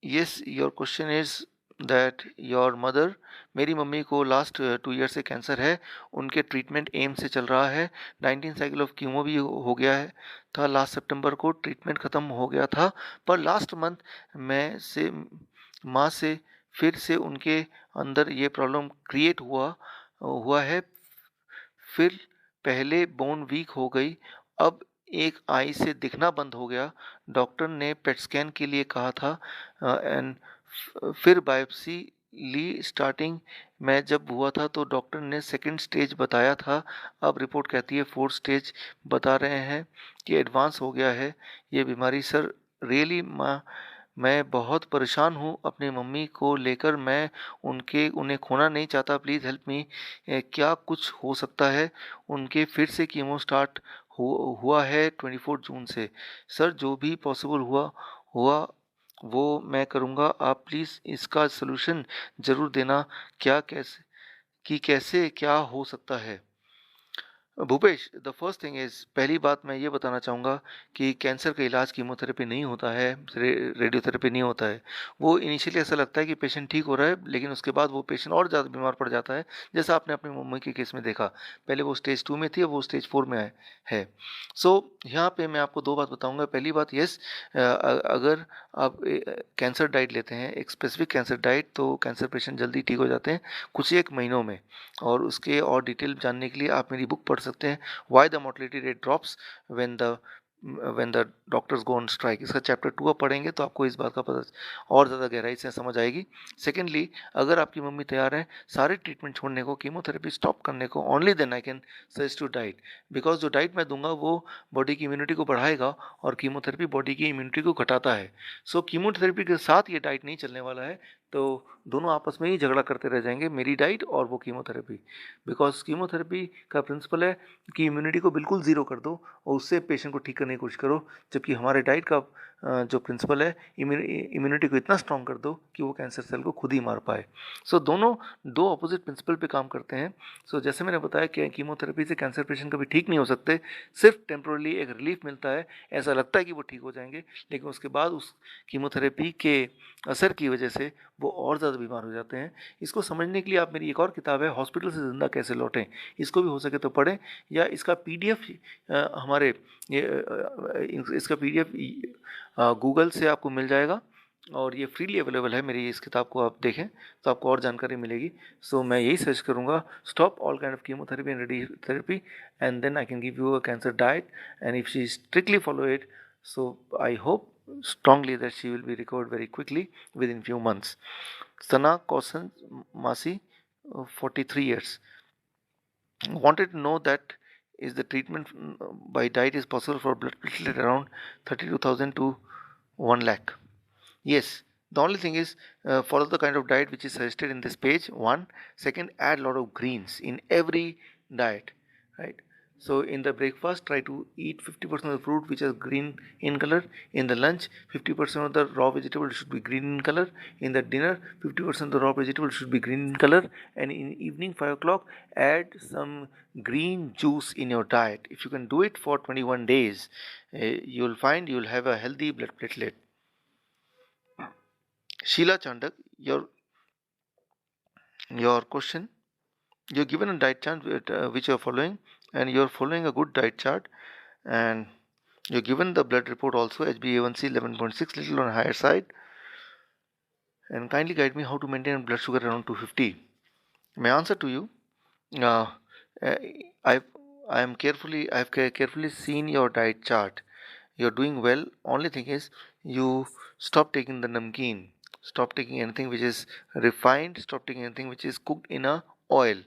yes, your question is that your mother, मेरी mummy को last 2 year से cancer है, उनके treatment M से चल रहा है, 19 cycle of chemo भी हो गया है था, लास्ट सितंबर को ट्रीटमेंट ख़त्म हो गया था, पर लास्ट मंथ माँ से फिर से उनके अंदर ये प्रॉब्लम क्रिएट हुआ है। फिर पहले बोन वीक हो गई, अब एक आई से दिखना बंद हो गया, डॉक्टर ने पेट स्कैन के लिए कहा था, एंड फिर बायोप्सी ली। स्टार्टिंग में जब हुआ था तो डॉक्टर ने सेकंड स्टेज बताया था, अब रिपोर्ट कहती है फोर्थ स्टेज, बता रहे हैं कि एडवांस हो गया है ये बीमारी। सर रियली मैं बहुत परेशान हूँ अपनी मम्मी को लेकर, मैं उन्हें खोना नहीं चाहता, प्लीज़ हेल्प मी। क्या कुछ हो सकता है? उनके फिर से कीमो स्टार्ट हुआ है 24 जून से। सर जो भी पॉसिबल हुआ वो मैं करूँगा, आप प्लीज़ इसका सलूशन ज़रूर देना, कैसे क्या हो सकता है। Bhupesh, the first thing is, पहली बात मैं ये बताना चाहूँगा कि कैंसर का इलाज कीमोथेरेपी नहीं होता है, रेडियोथेरेपी नहीं होता है। वो इनिशियली ऐसा लगता है कि पेशेंट ठीक हो रहा है, लेकिन उसके बाद वो पेशेंट और ज़्यादा बीमार पड़ जाता है, जैसा आपने अपनी मम्मी के केस में देखा। पहले वो स्टेज 2 में थी, अब वो स्टेज 4 में है। सो यहाँ पे मैं आपको 2 बात बताऊँगा। पहली बात, यस, अगर आप कैंसर डाइट लेते हैं, एक स्पेसिफिक कैंसर डाइट, तो कैंसर पेशेंट जल्दी ठीक हो जाते हैं कुछ एक महीनों में। और उसके और डिटेल जानने के लिए आप मेरी बुक पढ़ सकते हैं, why the mortality rate drops when the doctors go on strike. इसका चैप्टर 2 आप पढ़ेंगे तो आपको इस बात का पता और ज़्यादा गहराई से समझ आएगी। सेकेंडली, अगर आपकी मम्मी तैयार है सारे ट्रीटमेंट छोड़ने को, कीमोथेरेपी स्टॉप करने को, only then I can suggest to diet, because जो डाइट मैं दूंगा वो बॉडी की इम्यूनिटी को बढ़ाएगा और कीमोथेरेपी बॉडी की इम्यूनिटी को घटाता है। सो कीमोथेरेपी के साथ ये डाइट नहीं चलने वाला है, तो दोनों आपस में ही झगड़ा करते रह जाएंगे, मेरी डाइट और वो कीमोथेरेपी। बिकॉज कीमोथेरेपी का प्रिंसिपल है कि इम्यूनिटी को बिल्कुल ज़ीरो कर दो और उससे पेशेंट को ठीक करने की कोशिश करो, जबकि हमारे डाइट का जो प्रिंसिपल है, इम्यूनिटी को इतना स्ट्रॉन्ग कर दो कि वो कैंसर सेल को खुद ही मार पाए। सो दोनों दो अपोजिट प्रिंसिपल पे काम करते हैं। सो जैसे मैंने बताया कि कीमोथेरेपी से कैंसर पेशेंट कभी ठीक नहीं हो सकते, सिर्फ टेम्पोरली एक रिलीफ मिलता है, ऐसा लगता है कि वो ठीक हो जाएंगे, लेकिन उसके बाद उस कीमोथेरेपी के असर की वजह से वो और ज़्यादा बीमार हो जाते हैं। इसको समझने के लिए आप मेरी एक और किताब है, हॉस्पिटल से ज़िंदा कैसे लौटें, इसको भी हो सके तो पढ़ें, या इसका पीडीएफ हमारे इसका पीडीएफ गूगल से आपको मिल जाएगा और ये फ्रीली अवेलेबल है। मेरी इस किताब को आप देखें तो आपको और जानकारी मिलेगी। सो मैं यही सजेस्ट करूँगा, stop all kind of chemotherapy and radiotherapy and then I can give you a cancer diet, and if she strictly follow it, so I hope strongly that she will be recovered very quickly within few months. Sana Kausan Masi, 43 years, wanted to know that is the treatment by diet is possible for blood platelet around 32,000 to 1 lakh. Yes, the only thing is follow the kind of diet which is suggested in this page. One, second, add a lot of greens in every diet, right? So in the breakfast, try to eat 50% of the fruit which is green in color. In the lunch, 50% of the raw vegetable should be green in color. In the dinner, 50% of the raw vegetable should be green in color. And in evening 5 o'clock, add some green juice in your diet. If you can do it for 21 days, you'll find you'll have a healthy blood platelet. Sheila Chandak, your question. You're given a diet chart which you're following, and you're following a good diet chart, and you're given the blood report also, HbA1c 11.6, little on higher side. And kindly guide me how to maintain blood sugar around 250. My answer to you, uh, uh, I've I've carefully seen your diet chart. You're doing well. Only thing is, you stop taking the namkeen. Stop taking anything which is refined. Stop taking anything which is cooked in a oil.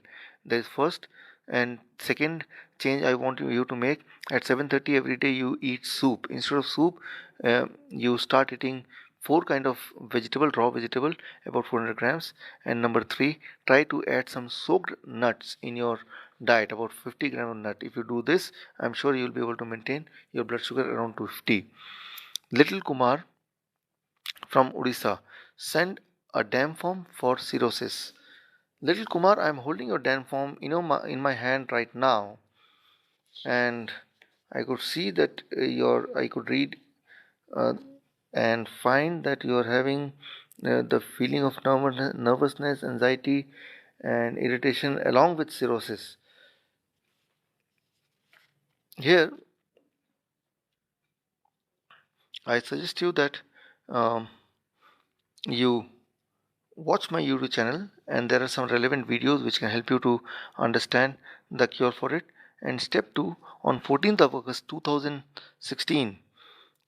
That is first. And second change I want you to make, at 7:30 every day you eat soup. Instead of soup, you start eating four kind of raw vegetable, about 400 grams. And number three, try to add some soaked nuts in your diet, about 50 grams of nut. If you do this, I'm sure you'll be able to maintain your blood sugar around 250. Little Kumar from Odisha, send a dam form for cirrhosis. Little Kumar, I'm holding your dam form in my hand right now, and I could see that I could read uh, and find that you are having the feeling of nervousness, anxiety, and irritation along with cirrhosis. Here, I suggest you that um, you watch my YouTube channel, and there are some relevant videos which can help you to understand the cure for it. And step 2, on 14th of August 2016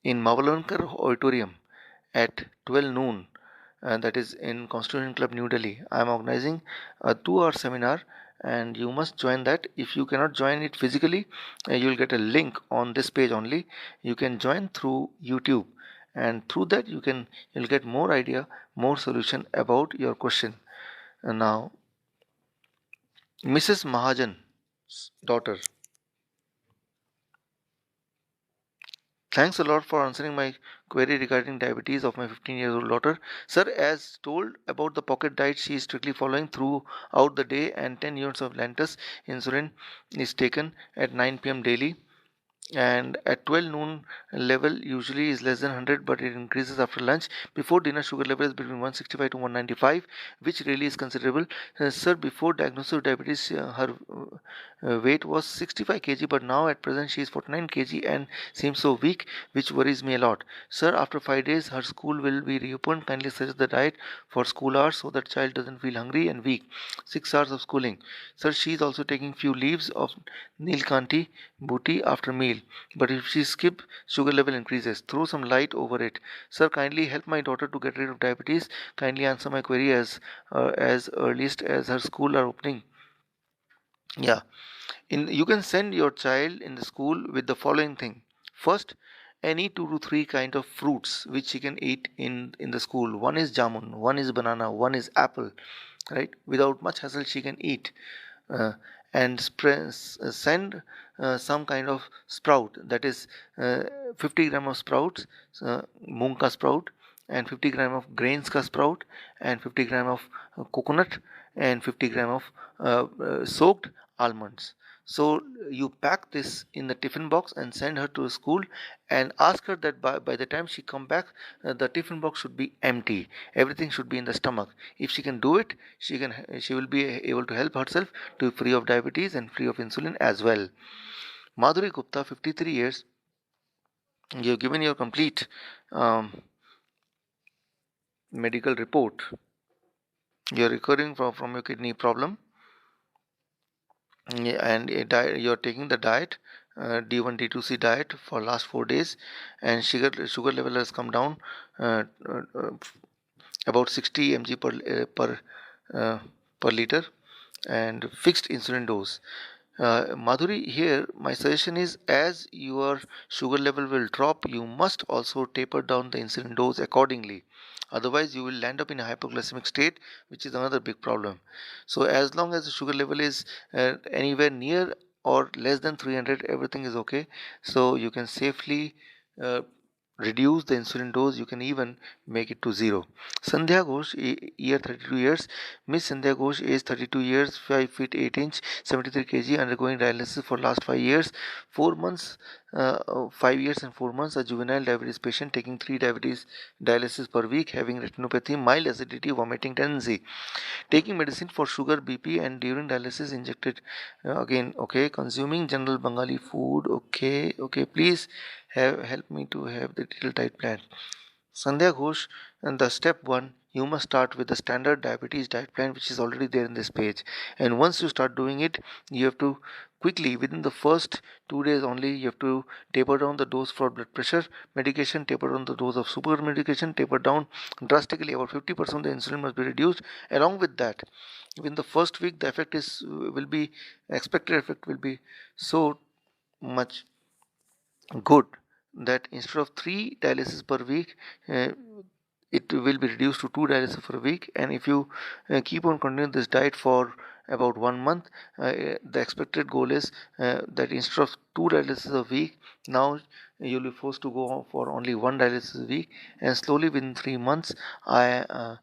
in Mavalankar Auditorium at 12 noon, that is in Constitution Club, New Delhi, I am organizing a 2-hour seminar, and you must join that. If you cannot join it physically, you will get a link on this page only. You can join through YouTube, and through that you'll get more idea, more solution about your question. Now, Mrs. Mahajan's daughter. Thanks a lot for answering my query regarding diabetes of my 15-year-old daughter. Sir, as told about the pocket diet she is strictly following throughout the day, and 10 units of Lantus insulin is taken at 9 p.m. daily. And at 12 noon, level usually is less than 100, but it increases after lunch. Before dinner, sugar level is between 165 to 195, which really is considerable. Sir, before diagnosis of diabetes, her weight was 65 kg, but now at present she is 49 kg and seems so weak, which worries me a lot. Sir, after 5 days her school will be reopened. Kindly suggest the diet for school hours so that child doesn't feel hungry and weak. 6 hours of schooling. Sir, she is also taking few leaves of Nilkanti booty after meal, but if she skip, sugar level increases. Throw some light over it. Sir, kindly help my daughter to get rid of diabetes. Kindly answer my query as earliest as her school are opening. Yeah, you can send your child in the school with the following thing. First, any 2 to 3 kind of fruits which she can eat in the school. One is jamun, one is banana, one is apple, right? Without much hassle she can eat. uh, and send some kind of sprout, that is 50 gram of sprouts, moong ka sprout, and 50 gram of grains ka sprout, and 50 gram of coconut, and 50 gram of soaked almonds. So you pack this in the tiffin box and send her to school, and ask her that by the time she come back, the tiffin box should be empty, everything should be in the stomach. If she can do it, she will be able to help herself to free of diabetes and free of insulin as well. Madhuri Gupta, 53 years, you've given your complete um, medical report. You're recovering from your kidney problem. Yeah, and you're taking the diet, D1 D2C diet for last 4 days, and sugar level has come down uh, uh, about 60 mg uh, per liter, and fixed insulin dose. Madhuri, here my suggestion is, as your sugar level will drop, you must also taper down the insulin dose accordingly. Otherwise, you will land up in a hypoglycemic state, which is another big problem. So, as long as the sugar level is anywhere near or less than 300, everything is okay. So, you can safely uh, reduce the insulin dose, you can even make it to zero. Sandhya Ghosh, year 32 years. Miss Sandhya Ghosh, age 32 years, 5 feet 8 inch, 73 kg, undergoing dialysis for last 5 years, 4 months, 5 years and 4 months, a juvenile diabetes patient taking 3 diabetes dialysis per week, having retinopathy, mild acidity, vomiting tendency, taking medicine for sugar, BP, and during dialysis injected again. Okay, consuming general Bengali food. Okay, please help me to have the detailed diet plan. Sandhya Ghosh, and the step one, you must start with the standard diabetes diet plan, which is already there in this page. And once you start doing it, you have to quickly, within the first 2 days only, you have to taper down the dose for blood pressure medication, taper down the dose of super medication, taper down drastically. About 50% of the insulin must be reduced. Along with that, within the first week, the effect is will be expected effect will be so much good that instead of 3 dialysis per week, uh, it will be reduced to 2 dialysis per week. And if you keep on continuing this diet for about 1 month, the expected goal is that instead of 2 dialysis a week, now you'll be forced to go for only 1 dialysis a week. And slowly within 3 months, I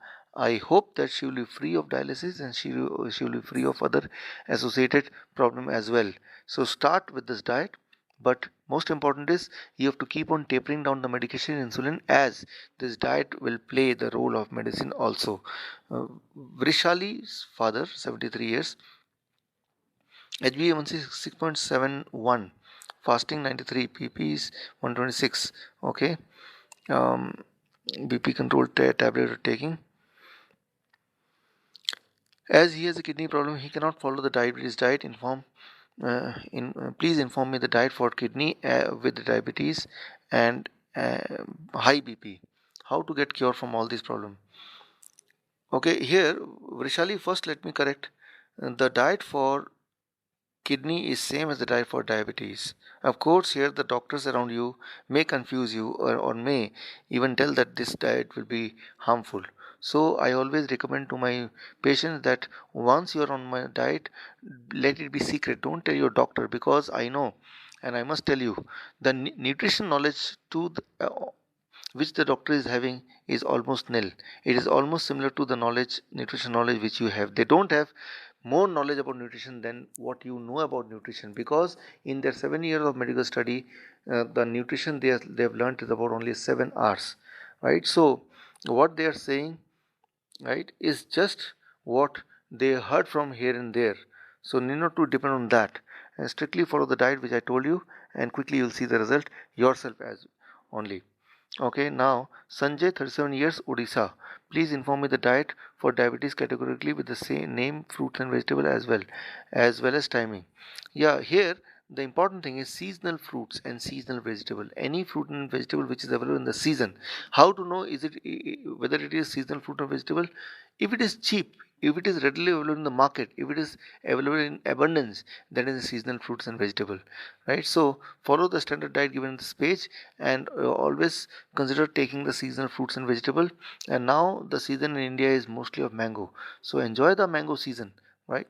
hope that she will be free of dialysis, and she will be free of other associated problem as well. So start with this diet, but most important is you have to keep on tapering down the medication insulin, as this diet will play the role of medicine also. Vrishali's father, 73 years, HbA1c 6.71, fasting 93, PP is 126. Okay, um, BP control tablet taking. As he has a kidney problem, he cannot follow the diabetes diet. Please inform me the diet for kidney with the diabetes and high BP. How to get cure from all these problems? Okay, here Vrishali, first let me correct. The diet for kidney is same as the diet for diabetes. Of course, here the doctors around you may confuse you, or may even tell that this diet will be harmful. So I always recommend to my patients that once you are on my diet, let it be secret. Don't tell your doctor, because I know, and I must tell you, the nutrition knowledge which the doctor is having is almost nil. It is almost similar to the nutrition knowledge which you have. They don't have more knowledge about nutrition than what you know about nutrition, because in their 7 years of medical study, the nutrition they have learned is about only 7 hours, right? So what they are saying, right, is just what they heard from here and there. So need not to depend on that, and strictly follow the diet which I told you, and quickly you'll see the result yourself as only. Okay, now Sanjay, 37 years, Odisha. Please inform me the diet for diabetes categorically with the same name, fruits and vegetable as well as timing. Yeah, here the important thing is seasonal fruits and seasonal vegetable. Any fruit and vegetable which is available in the season. How to know is it whether it is seasonal fruit or vegetable? If it is cheap, if it is readily available in the market, if it is available in abundance, then it is seasonal fruits and vegetable, right? So follow the standard diet given in this page, and always consider taking the seasonal fruits and vegetable. And now the season in India is mostly of mango, so enjoy the mango season, right?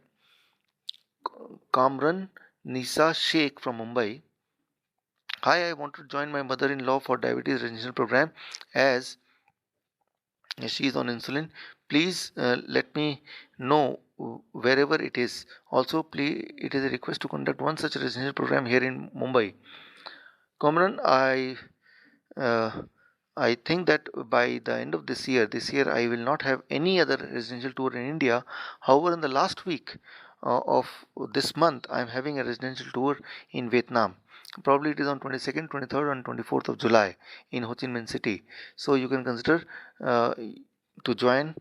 Kamran Nisa Sheikh from Mumbai. Hi, I want to join my mother-in-law for diabetes residential program, as she is on insulin. Please let me know wherever it is. Also, please, it is a request to conduct one such residential program here in Mumbai. Kamran, uh, I think that by the end of this year I will not have any other residential tour in India. However, in the last week of this month, I am having a residential tour in Vietnam. Probably it is on 22nd, 23rd, and 24th of July in Ho Chi Minh City. So you can consider uh, to join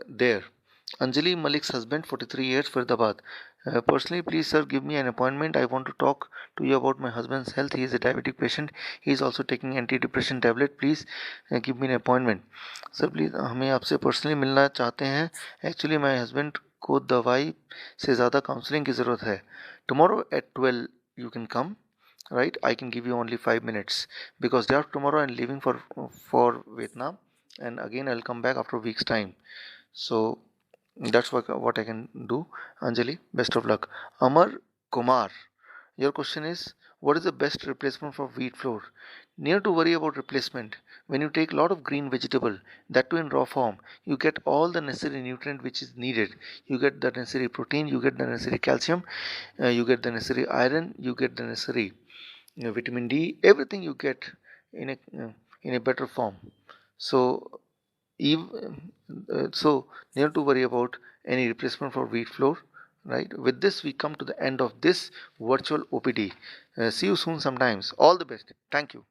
there. Anjali Malik's husband, 43 years, Faridabad. Personally, please, sir, give me an appointment. I want to talk to you about my husband's health. He is a diabetic patient. He is also taking anti-depression tablet. Please give me an appointment. Sir please हमें आपसे personally मिलना चाहते हैं. Actually my husband को दवाई से ज़्यादा counselling की ज़रूरत है. Tomorrow at 12 you can come, right? I can give you only 5 minutes, because day after tomorrow I'm leaving for Vietnam, and again I'll come back after a week's time. So that's what I can do. Anjali, best of luck. Amar Kumar, your question is, what is the best replacement for wheat flour? Need to worry about replacement. When you take a lot of green vegetable, that too in raw form, you get all the necessary nutrient which is needed. You get the necessary protein, you get the necessary calcium, you get the necessary iron, you get the necessary vitamin D, everything you get in a better form. So so need to worry about any replacement for wheat flour, right? With this we come to the end of this virtual OPD. See you soon sometimes. All the best. Thank you.